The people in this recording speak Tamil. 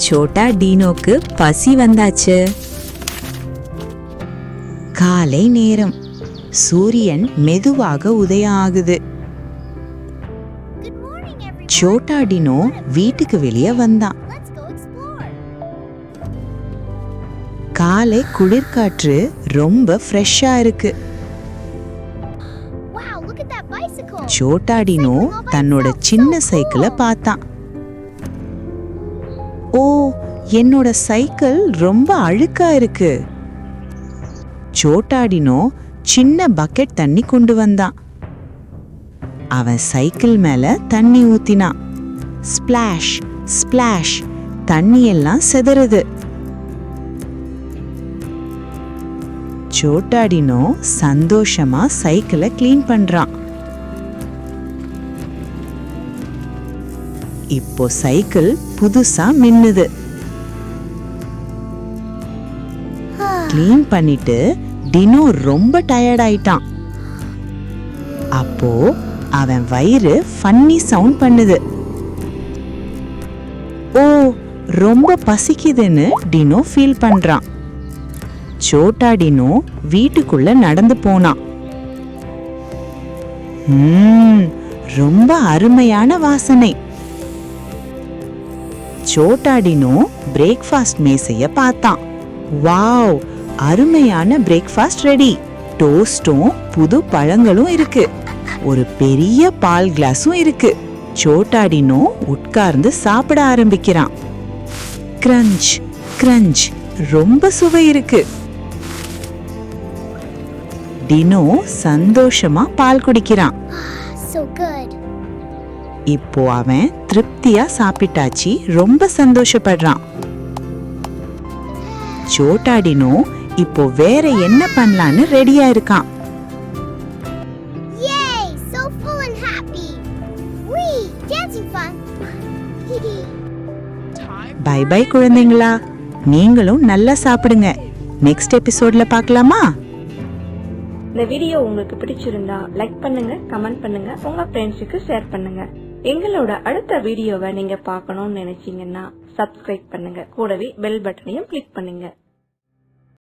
சோட்டா டீனோக்கு பசி வந்தாச்சு. காலை நேரம். சூரியன் மெதுவாக உதயம் ஆகுது. சோட்டா டீனோ வீட்டுக்கு வெளியே வந்தான். காலை குளிர்காற்று ரொம்ப ஃப்ரெஷ்ஷா இருக்கு. சோட்டா டீனோ தன்னோட சின்ன சைக்கிளை பார்த்தான். ஓ, என்னோட சைக்கிள் ரொம்ப அழுக்கா இருக்கு. சோட்டா டீனோ சின்ன பக்கெட் தண்ணி கொண்டு வந்தான். அவன் சைக்கிள் மேல தண்ணி ஊத்தினான். ஸ்பிளாஷ் ஸ்பிளாஷ், தண்ணி எல்லாம் சிதறுது. சோட்டா டீனோ சந்தோஷமா சைக்கிளை கிளீன் பண்றான். இப்போ சைக்கிள் புதுசா மின்னுது. கிளீன் பண்ணிட்டு டினோ ரொம்ப டயர்ட் ஆயிட்டான். அப்போ அவன் வயிறு ஃபன்னி சவுண்ட் பண்ணுது. ஓ, ரொம்ப பசிக்குதுன்னு டினோ ஃபீல் பண்றான். சோட்டா டினோ வீட்டுக்குள்ள நடந்து போனான். ரொம்ப அருமையான வாசனை. சோட்டா டினோ பிரேக்ஃபாஸ்ட் மேசைய பார்த்தான். வாவ், அருமையான பிரேக்ஃபாஸ்ட் ரெடி. டோஸ்டும் புது பழங்களும் இருக்கு. ஒரு பெரிய பால் கிளாஸும் இருக்கு. சோட்டா டினோ உட்கார்ந்து சாப்பிட ஆரம்பிக்கிறான். கிரஞ்ச் கிரஞ்ச், ரொம்ப சுவை இருக்கு. டினோ சந்தோஷமா பால் குடிக்கிறான். இப்போ அவன் திருப்தியா சாப்பிட்டாச்சு, ரொம்ப சந்தோஷப்படுறான். சோட்டா டினோ இப்போ வேற என்ன பண்ணலான்னு ரெடியா இருக்கான். பை பை குழந்தைங்களா, நீங்களும் நல்லா சாப்பிடுங்க. நெக்ஸ்ட் எபிசோட்ல பார்க்கலாமா? இந்த வீடியோ உங்களுக்கு பிடிச்சிருந்தா லைக் பண்ணுங்க, கமெண்ட் பண்ணுங்க, உங்க ஃப்ரெண்ட்ஸுக்கு ஷேர் பண்ணுங்க. எங்களோட அடுத்த வீடியோவை நீங்க பார்க்கணும்னு நினைச்சீங்கன்னா சப்ஸ்கிரைப் பண்ணுங்க. கூடவே பெல் பட்டனையும் கிளிக் பண்ணுங்க.